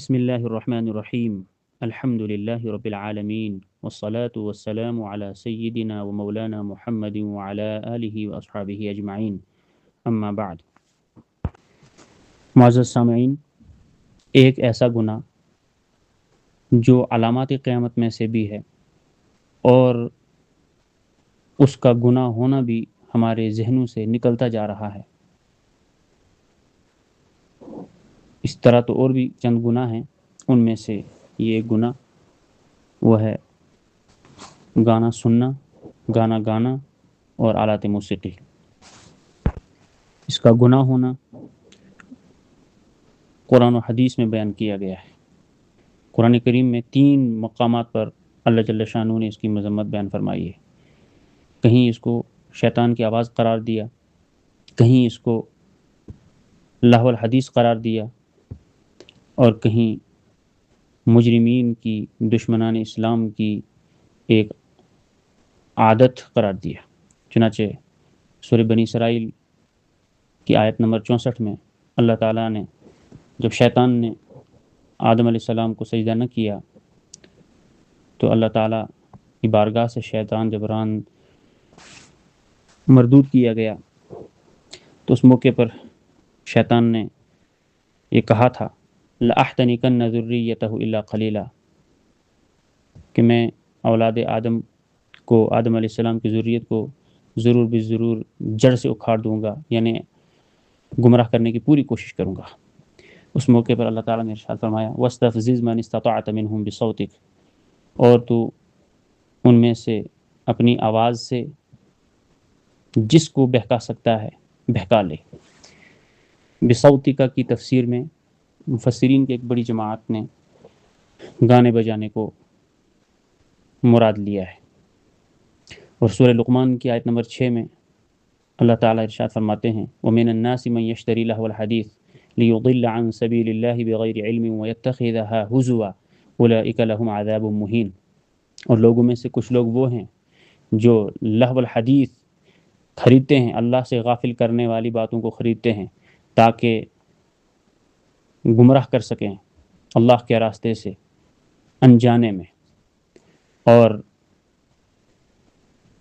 بسم اللہ الرحمن الرحیم الحمد للہ رب العالمین والصلاة والسلام على سیدنا و مولانا محمد وعلى آلہ واصحابہ اجمعین اما بعد۔ معزز سامعین، ایک ایسا گناہ جو علامات قیامت میں سے بھی ہے اور اس کا گناہ ہونا بھی ہمارے ذہنوں سے نکلتا جا رہا ہے۔ اس طرح تو اور بھی چند گناہ ہیں، ان میں سے یہ ایک گناہ وہ ہے گانا سننا، گانا گانا اور آلات موسیقی۔ اس کا گناہ ہونا قرآن و حدیث میں بیان کیا گیا ہے۔ قرآن کریم میں 3 مقامات پر اللہ جل شانہ نے اس کی مذمت بیان فرمائی ہے۔ کہیں اس کو شیطان کی آواز قرار دیا، کہیں اس کو لہو الحدیث قرار دیا، اور کہیں مجرمین کی، دشمنان اسلام کی ایک عادت قرار دیا۔ چنانچہ سورہ بنی اسرائیل کی آیت نمبر 64 میں اللہ تعالیٰ نے جب شیطان نے آدم علیہ السلام کو سجدہ نہ کیا تو اللہ تعالیٰ کی بارگاہ سے شیطان جبران مردود کیا گیا، تو اس موقع پر شیطان نے یہ کہا تھا لَأَحْتَنِكَنَّ ذُرِّيَّتَهُ إِلَّا قَلِيلًا، کہ میں اولاد آدم کو، آدم علیہ السلام کی ذریت کو ضرور بالضرور جڑ سے اکھاڑ دوں گا، یعنی گمراہ کرنے کی پوری کوشش کروں گا۔ اس موقع پر اللہ تعالیٰ نے ارشاد فرمایا وَاسْتَفْزِزْ مَنِ اسْتَطَعْتَ مِنْهُمْ بِصَوْتِكَ، اور تو ان میں سے اپنی آواز سے جس کو بہکا سکتا ہے بہکا لے۔ بصوتک کی تفسیر میں مفسرین کی ایک بڑی جماعت نے گانے بجانے کو مراد لیا ہے، اور سورہ لقمان کی آیت نمبر 6 میں اللہ تعالیٰ ارشاد فرماتے ہیں وَمِنَ النَّاسِ مَن يَشْتَرِي لَهْوَ الْحَدِيثِ لِيُضِلَّ عَن سَبِيلِ اللَّهِ بِغَيْرِ عِلْمٍ وَيَتَّخِذَهَا هُزُوًا أُولَئِكَ لَهُمْ عَذَابٌ مُهِينٌ۔ اور لوگوں میں سے کچھ لوگ وہ ہیں جو لہو الحدیث خریدتے ہیں، اللہ سے غافل کرنے والی باتوں کو خریدتے ہیں تاکہ گمراہ کر سکیں اللہ کے راستے سے انجانے میں، اور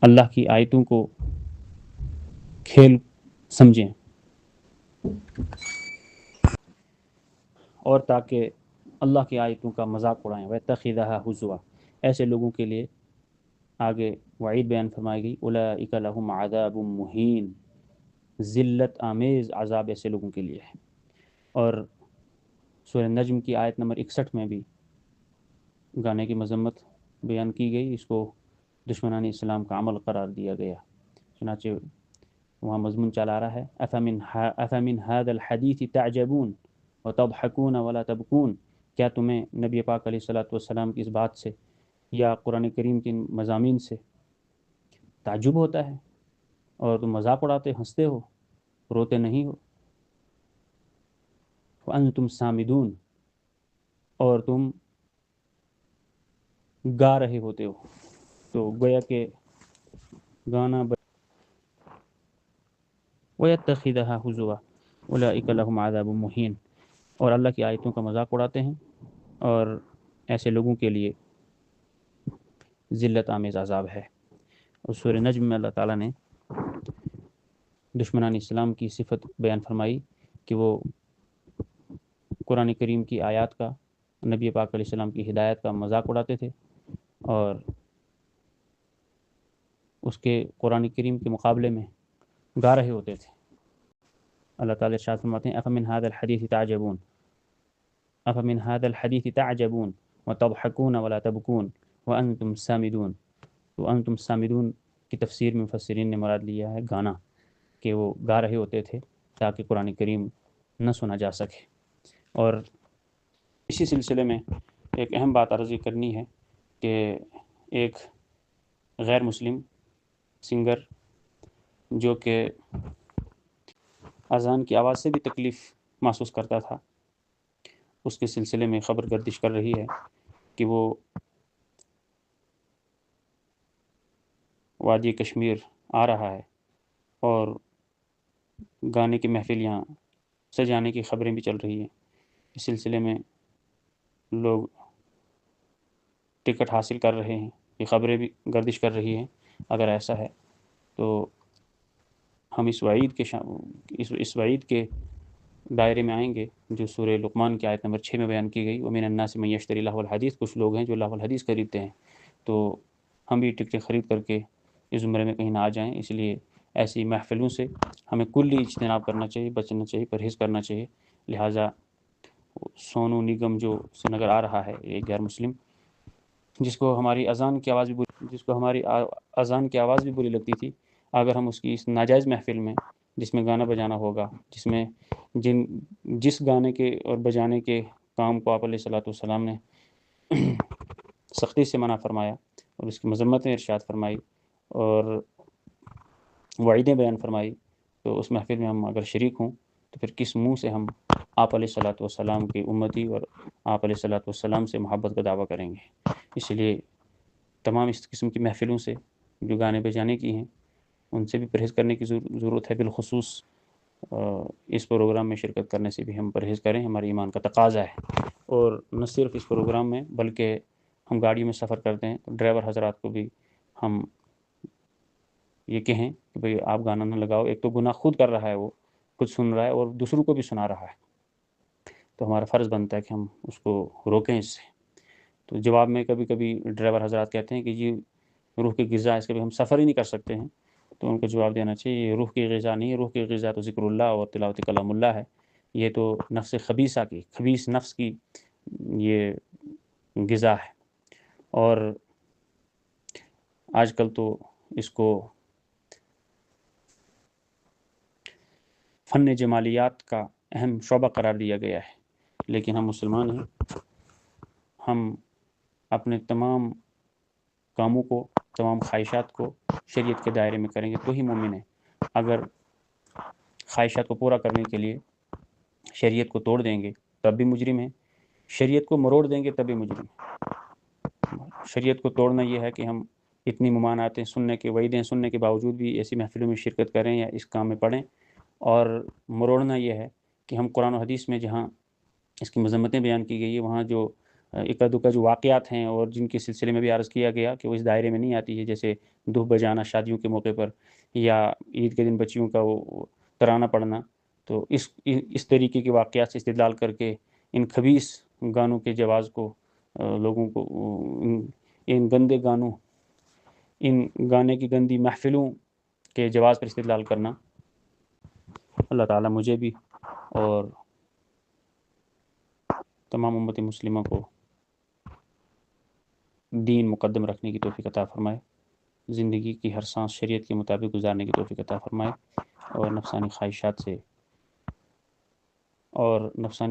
اللہ کی آیتوں کو کھیل سمجھیں، اور تاکہ اللہ کی آیتوں کا مذاق اڑائیں۔ وَيَتَّخِذَهَا هُزُوًا، ایسے لوگوں کے لیے آگے وعید بیان فرمائی گئی اولئک لہم عذاب مہین، ذلت آمیز عذاب ایسے لوگوں کے لیے ہے۔ اور سورہ نجم کی آیت نمبر 61 میں بھی گانے کی مذمت بیان کی گئی، اس کو دشمنان اسلام کا عمل قرار دیا گیا۔ چنانچہ وہاں مضمون چلا آ رہا ہے افمن هذا الحدیث تعجبون وتضحکون ولا تبکون، کیا تمہیں نبی پاک علیہ الصلوۃ والسلام کی اس بات سے یا قرآن کریم کے مضامین سے تعجب ہوتا ہے اور تم مذاق اڑاتے، ہنستے ہو، روتے نہیں ہو؟ وانتم سامدون، اور تم گا رہے ہوتے ہو۔ تو گویا کہ گانا وَيَتَّخِذَهَا هُزُوًا أُولَئِكَ لَهُمْ عَذَابٌ مُهِينٌ، اور اللہ کی آیتوں کا مذاق اڑاتے ہیں، اور ایسے لوگوں کے لیے ذلت آمیز عذاب ہے۔ اور سورہ نجم میں اللہ تعالیٰ نے دشمنان اسلام کی صفت بیان فرمائی کہ وہ قرآن کریم کی آیات کا، نبی پاک علیہ السلام کی ہدایت کا مذاق اڑاتے تھے، اور اس کے قرآن کریم کے مقابلے میں گا رہے ہوتے تھے۔ اللہ تعالیٰ ارشاد فرماتے ہیں افمن هذا الحدیث تعجبون افمن هذا الحدیث تعجبون وتضحکون ولا تبکون وانتم سامدون۔ تو انتم سامدون کی تفسیر میں مفسرین نے مراد لیا ہے گانا، کہ وہ گا رہے ہوتے تھے تاکہ قرآن کریم نہ سنا جا سکے۔ اور اسی سلسلے میں ایک اہم بات عرض کرنی ہے کہ ایک غیر مسلم سنگر جو کہ اذان کی آواز سے بھی تکلیف محسوس کرتا تھا، اس کے سلسلے میں خبر گردش کر رہی ہے کہ وہ وادی کشمیر آ رہا ہے، اور گانے کی محفل یہاں سجانے کی خبریں بھی چل رہی ہیں۔ اس سلسلے میں لوگ ٹکٹ حاصل کر رہے ہیں، یہ خبریں بھی گردش کر رہی ہیں۔ اگر ایسا ہے تو ہم اس وعید کے دائرے میں آئیں گے جو سورہ لقمان کی آیت نمبر 6 میں بیان کی گئی، وَمِنَ النَّاسِ مَن يَشْتَرِي لَهْوَ الْحَدِيثِ۔ کچھ لوگ ہیں جو لہو الحدیث خریدتے ہیں، تو ہم بھی ٹکٹیں خرید کر کے اس زمرے میں کہیں نہ آ جائیں۔ اس لیے ایسی محفلوں سے ہمیں کلی اجتناب کرنا چاہیے، بچنا چاہیے، پرہیز کرنا چاہیے۔ لہٰذا سونو نگم جو نظر آ رہا ہے، ایک غیر مسلم جس کو ہماری اذان کی آواز بھی بری لگتی تھی، اگر ہم اس کی اس ناجائز محفل میں جس میں گانا بجانا ہوگا، جس میں جس گانے کے اور بجانے کے کام کو آپ علیہ الصلوۃ والسلام نے سختی سے منع فرمایا اور اس کی مذمت میں ارشاد فرمائی اور وعیدیں بیان فرمائی، تو اس محفل میں ہم اگر شریک ہوں تو پھر کس منہ سے ہم آپ علیہ الصلوۃ والسلام کی امتی اور آپ علیہ الصلوۃ والسلام سے محبت کا دعویٰ کریں گے؟ اس لیے تمام اس قسم کی محفلوں سے جو گانے بجانے کی ہیں ان سے بھی پرہیز کرنے کی ضرورت ہے۔ بالخصوص اس پروگرام میں شرکت کرنے سے بھی ہم پرہیز کریں، ہمارے ایمان کا تقاضا ہے۔ اور نہ صرف اس پروگرام میں بلکہ ہم گاڑیوں میں سفر کرتے ہیں تو ڈرائیور حضرات کو بھی ہم یہ کہیں کہ بھئی آپ گانا نہ لگاؤ، ایک تو گناہ خود کر رہا ہے، وہ خود سن رہا ہے اور دوسروں کو بھی سنا رہا ہے، تو ہمارا فرض بنتا ہے کہ ہم اس کو روکیں اس سے۔ تو جواب میں کبھی کبھی ڈرائیور حضرات کہتے ہیں کہ جی روح کی غذا، اس کے بھی ہم سفر ہی نہیں کر سکتے ہیں، تو ان کو جواب دینا چاہیے یہ روح کی غذا نہیں ہے، روح کی غذا تو ذکر اللہ اور تلاوت کلام اللہ ہے، یہ تو نفس خبیث نفس کی یہ غذا ہے۔ اور آج کل تو اس کو فن جمالیات کا اہم شعبہ قرار دیا گیا ہے، لیکن ہم مسلمان ہیں، ہم اپنے تمام کاموں کو، تمام خواہشات کو شریعت کے دائرے میں کریں گے تو ہی مومن ہیں۔ اگر خواہشات کو پورا کرنے کے لیے شریعت کو توڑ دیں گے تب بھی مجرم ہیں، شریعت کو مروڑ دیں گے تب بھی مجرم ہیں۔ شریعت کو توڑنا یہ ہے کہ ہم اتنی ممانعتیں سننے کے، وعیدیں سننے کے باوجود بھی ایسی محفلوں میں شرکت کریں یا اس کام میں پڑھیں، اور مروڑنا یہ ہے کہ ہم قرآن و حدیث میں جہاں اس کی مذمتیں بیان کی گئی ہے وہاں جو اکا دکا جو واقعات ہیں اور جن کے سلسلے میں بھی عرض کیا گیا کہ وہ اس دائرے میں نہیں آتی ہے، جیسے دف بجانا شادیوں کے موقع پر یا عید کے دن بچیوں کا وہ ترانہ پڑھنا، تو اس طریقے کے واقعات سے استدلال کر کے ان خبیث گانوں کے جواز کو لوگوں کو ان گندے گانوں، ان گانے کی گندی محفلوں کے جواز پر استدلال کرنا، اللہ تعالیٰ مجھے بھی اور تمام امت مسلمہ کو دین مقدم رکھنے کی توفیق عطا فرمائے، زندگی کی ہر سانس شریعت کے مطابق گزارنے کی توفیق عطا فرمائے، اور نفسانی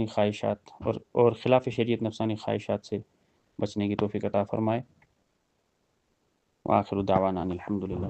خواہشات اور خلاف شریعت نفسانی خواہشات سے بچنے کی توفیق عطا فرمائے۔ وآخر دعوانا الحمدللہ۔